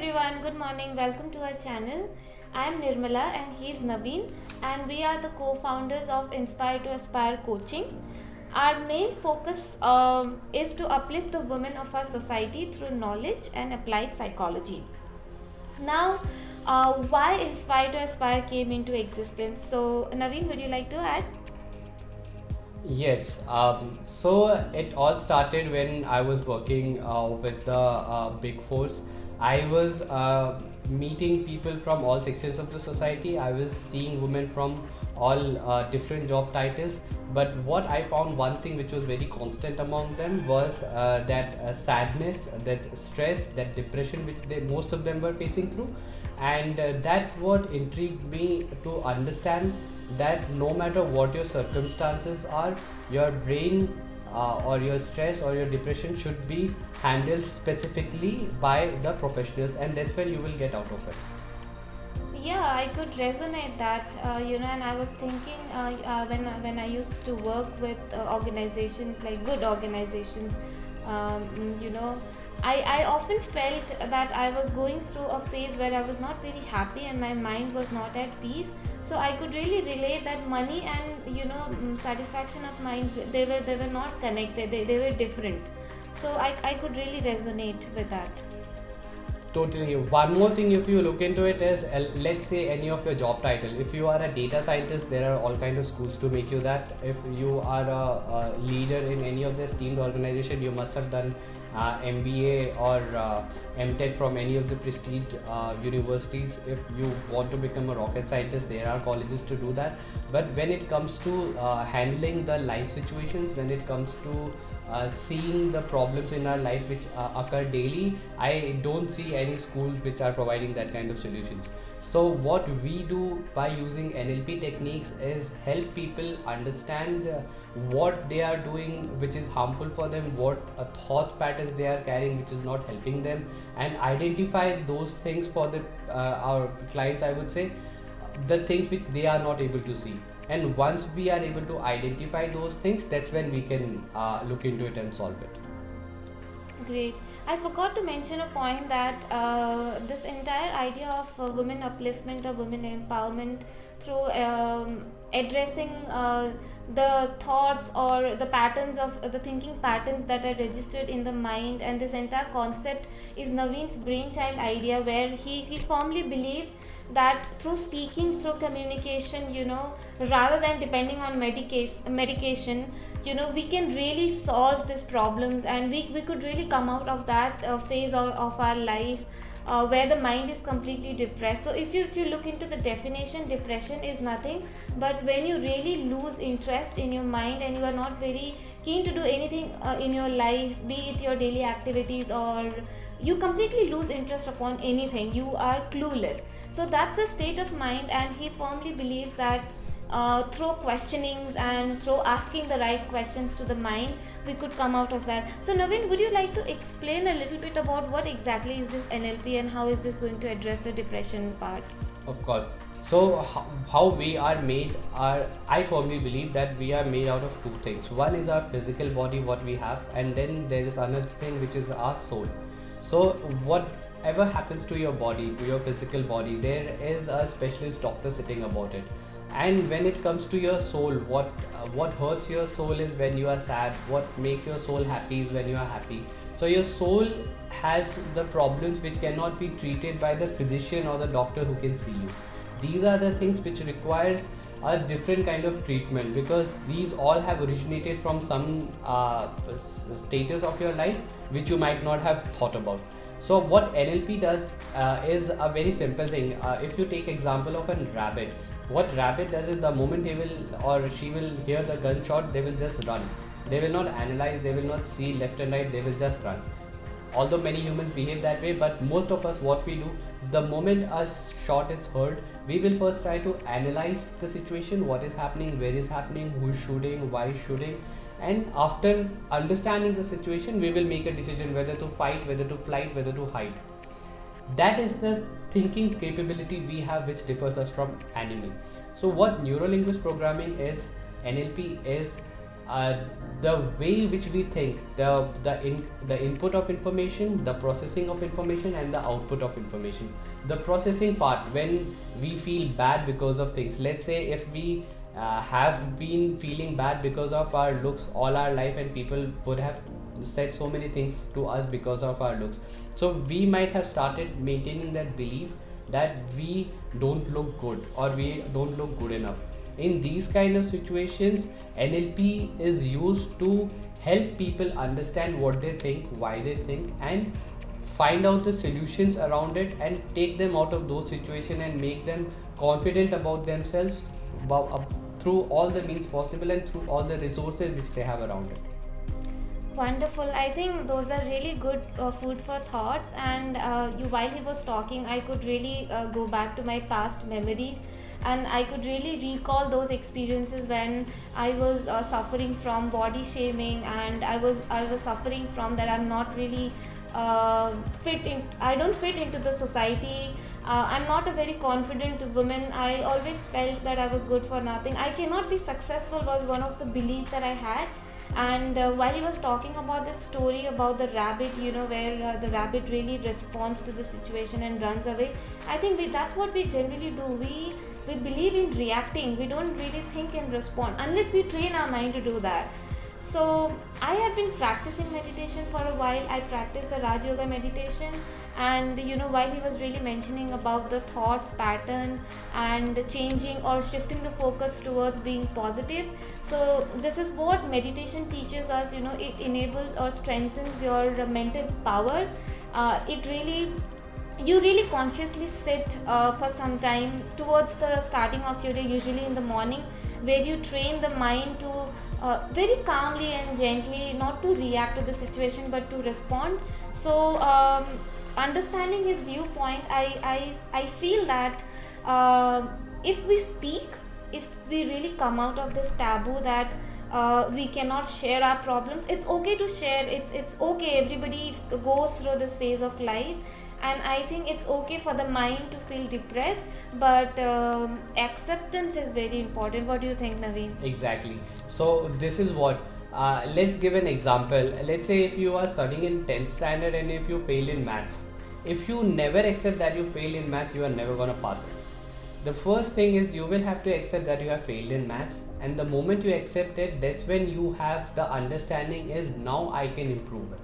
everyone, good morning. Welcome to our channel. I'm Nirmala and he's Naveen, and we are the co-founders of Inspire to Aspire Coaching. Our main focus is to uplift the women of our society through knowledge and applied psychology. Now, why Inspire to Aspire came into existence? So, Naveen, would you like to add? Yes, so it all started when I was working with the Big Fours. I was meeting people from all sections of the society. I was seeing women from all different job titles. But what I found, one thing which was very constant among them was that sadness, that stress, that depression, which most of them were facing through. And that what intrigued me to understand that no matter what your circumstances are, your brain or your stress or your depression should be handled specifically by the professionals, and that's when you will get out of it. Yeah, I could resonate that, and I was thinking when I used to work with organizations like good organizations, you know, I often felt that I was going through a phase where I was not very happy and my mind was not at peace. So I could really relate that money and satisfaction of mind, they were not connected. They were different. So I could really resonate with that. Totally. One more thing, if you look into it, is let's say any of your job title. If you are a data scientist, there are all kind of schools to make you that. If you are a leader in any of the esteemed organization, you must have done MBA or MTech from any of the prestige universities. If you want to become a rocket scientist, there are colleges to do that. But when it comes to handling the life situations, when it comes to seeing the problems in our life which occur daily, I don't see any schools which are providing that kind of solutions. So what we do by using NLP techniques is help people understand what they are doing which is harmful for them, what thought patterns they are carrying which is not helping them, and identify those things for the our clients, I would say, the things which they are not able to see. And once we are able to identify those things, that's when we can look into it and solve it. Great. I forgot to mention a point that this entire idea of women upliftment or women empowerment through addressing the thoughts or the patterns of the thinking patterns that are registered in the mind, and this entire concept is Naveen's brainchild idea, where he firmly believes that through speaking, through communication, rather than depending on medication, we can really solve these problems, and we could really come out of that phase of our life where the mind is completely depressed. So if you look into the definition, depression is nothing but when you really lose interest in your mind and you are not very keen to do anything in your life, be it your daily activities, or you completely lose interest upon anything, you are clueless. So that's the state of mind, and he firmly believes that through questionings and through asking the right questions to the mind, we could come out of that. So Naveen, would you like to explain a little bit about what exactly is this NLP and how is this going to address the depression part? Of course. So how we are made are, I firmly believe that we are made out of two things. One is our physical body, what we have, and then there is another thing which is our soul. So whatever happens to your body, to your physical body, there is a specialist doctor sitting about it. And when it comes to your soul, what hurts your soul is when you are sad. What makes your soul happy is when you are happy. So your soul has the problems which cannot be treated by the physician or the doctor who can see you. These are the things which requires a different kind of treatment, because these all have originated from some status of your life which you might not have thought about. So what NLP does is a very simple thing. If you take example of a rabbit, what rabbit does is the moment he will or she will hear the gunshot, they will just run. They will not analyze, they will not see left and right, they will just run. Although many humans behave that way, but most of us, what we do, the moment a shot is heard, we will first try to analyze the situation, what is happening, where is happening, who is shooting, why is shooting, and after understanding the situation, we will make a decision whether to fight, whether to flight, whether to hide. That is the thinking capability we have which differs us from animal. So what neurolinguist programming is, NLP is uh, the way which we think, the input of information, the processing of information, and the output of information. The processing part, when we feel bad because of things, let's say if we have been feeling bad because of our looks all our life, and people would have said so many things to us because of our looks, so we might have started maintaining that belief that we don't look good or we don't look good enough. In these kind of situations, NLP is used to help people understand what they think, why they think, and find out the solutions around it, and take them out of those situations and make them confident about themselves through all the means possible and through all the resources which they have around it. Wonderful. I think those are really good food for thoughts. And while he was talking, I could really go back to my past memories, and I could really recall those experiences when I was suffering from body shaming, and I was suffering from that I'm not really fit in. I don't fit into the society. I'm not a very confident woman. I always felt that I was good for nothing. I cannot be successful was one of the beliefs that I had. And while he was talking about that story about the rabbit, where the rabbit really responds to the situation and runs away, I think that's what we generally do. We believe in reacting. We don't really think and respond unless we train our mind to do that. So I have been practicing meditation for a while. I practice the Raj Yoga meditation, and while he was really mentioning about the thoughts pattern and changing or shifting the focus towards being positive, so this is what meditation teaches us. It enables or strengthens your mental power. It really You really consciously sit for some time towards the starting of your day, usually in the morning, where you train the mind to very calmly and gently, not to react to the situation but to respond. So understanding his viewpoint, I feel that if we speak, if we really come out of this taboo that we cannot share our problems, it's okay to share. It's okay, everybody goes through this phase of life, and I think it's okay for the mind to feel depressed, but acceptance is very important. What do you think, Naveen? Exactly. So this is what, let's give an example. Let's say if you are studying in 10th standard and if you fail in maths, if you never accept that you failed in maths, you are never gonna pass it. The first thing is you will have to accept that you have failed in maths, and the moment you accept it, that's when you have the understanding is now I can improve it.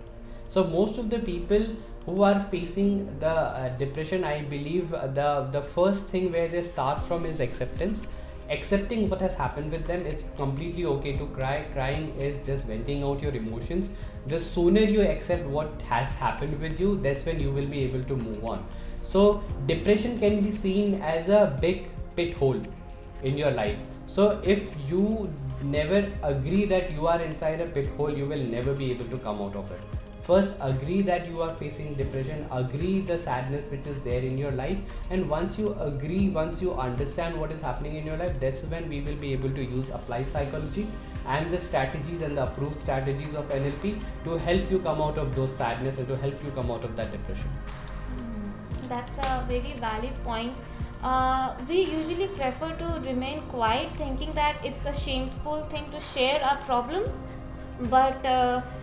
So most of the people who are facing the depression, I believe the first thing where they start from is acceptance. Accepting what has happened with them. It's completely okay to cry. Crying is just venting out your emotions. The sooner you accept what has happened with you, that's when you will be able to move on. So depression can be seen as a big pit hole in your life. So if you never agree that you are inside a pit hole, you will never be able to come out of it. First, agree that you are facing depression, agree the sadness which is there in your life, and once you agree, once you understand what is happening in your life, that's when we will be able to use applied psychology and the strategies and the approved strategies of NLP to help you come out of those sadness and to help you come out of that depression. That's a very valid point. We usually prefer to remain quiet, thinking that it's a shameful thing to share our problems. But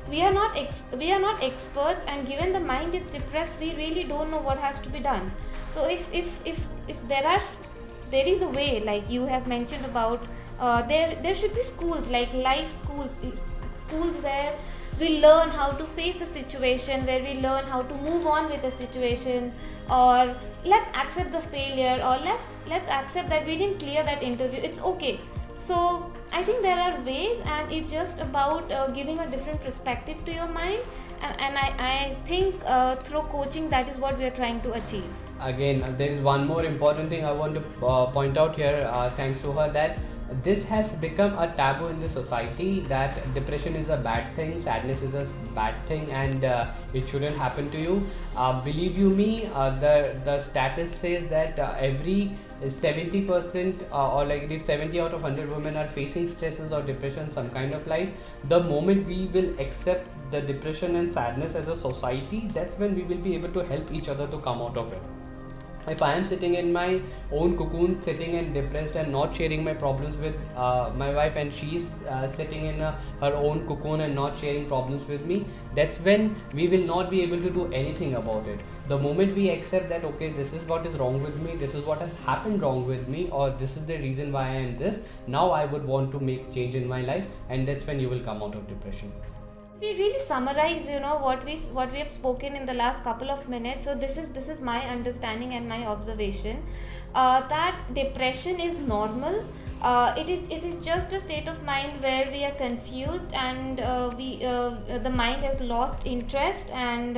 we are not experts, and given the mind is depressed, we really don't know what has to be done. So if there is a way, like you have mentioned about, there should be schools, like life schools where we learn how to face a situation, where we learn how to move on with a situation, or let's accept the failure, or let's accept that we didn't clear that interview. It's okay. So I think there are ways, and it's just about giving a different perspective to your mind, and I think through coaching, that is what we are trying to achieve. Again, there is one more important thing I want to point out here, thanks to her, that this has become a taboo in the society, that depression is a bad thing, sadness is a bad thing, and it shouldn't happen to you. Believe you me, the status says that every 70% or like if 70 out of 100 women are facing stresses or depression some kind of life, the moment we will accept the depression and sadness as a society, that's when we will be able to help each other to come out of it. If I am sitting in my own cocoon, sitting and depressed and not sharing my problems with my wife, and she's sitting in her own cocoon and not sharing problems with me, that's when we will not be able to do anything about it. The moment we accept that, okay, this is what is wrong with me, this is what has happened wrong with me, or this is the reason why I am this, now I would want to make change in my life, and that's when you will come out of depression. We really summarize, what we have spoken in the last couple of minutes. So this is my understanding and my observation, that depression is normal. It is just a state of mind where we are confused, and the mind has lost interest, and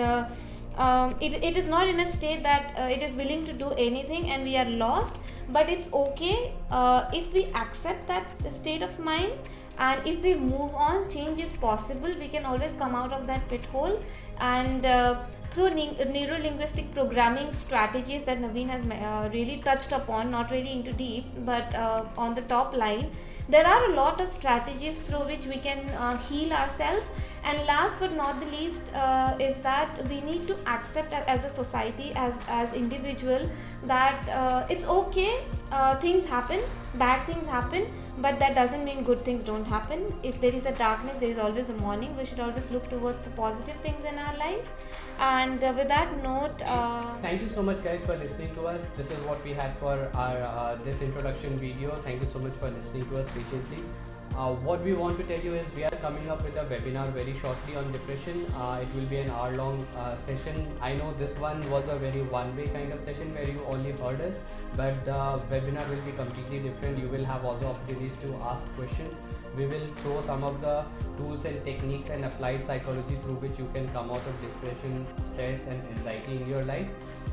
it is not in a state that it is willing to do anything, and we are lost. But it's okay if we accept that state of mind, and if we move on, change is possible. We can always come out of that pit hole, and through neuro-linguistic programming strategies that Naveen has really touched upon, not really into deep, but on the top line, there are a lot of strategies through which we can heal ourselves. And last but not the least, is that we need to accept as a society, as individual, that it's okay, things happen, bad things happen, but that doesn't mean good things don't happen. If there is a darkness, there is always a morning. We should always look towards the positive things in our life. And with that note, thank you so much, guys, for listening to us. This is what we had for our this introduction video. Thank you so much for listening to us patiently. What we want to tell you is we are coming up with a webinar very shortly on depression. It will be an hour-long session. I know this one was a very one-way kind of session where you only heard us, but the webinar will be completely different. You will have all the opportunities to ask questions. We will throw some of the tools and techniques and applied psychology through which you can come out of depression, stress, and anxiety in your life.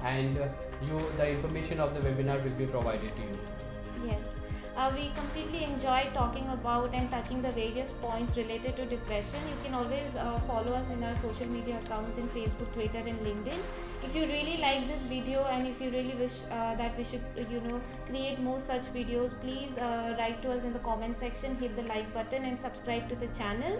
And the information of the webinar will be provided to you. yes. We completely enjoy talking about and touching the various points related to depression. You can always follow us in our social media accounts in Facebook, Twitter, and LinkedIn. If you really like this video, and if you really wish that we should, create more such videos, please write to us in the comment section, hit the like button, and subscribe to the channel.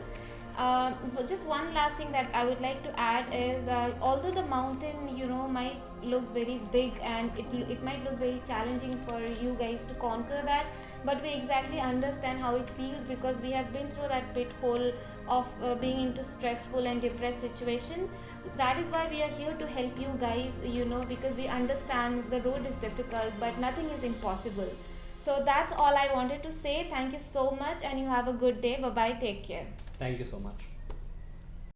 But just one last thing that I would like to add is, although the mountain, might look very big, and it might look very challenging for you guys to conquer that, but we exactly understand how it feels, because we have been through that pit hole of being into stressful and depressed situation. That is why we are here to help you guys, because we understand the road is difficult, but nothing is impossible. So that's all I wanted to say. Thank you so much, and you have a good day. Bye bye. Take care. Thank you so much.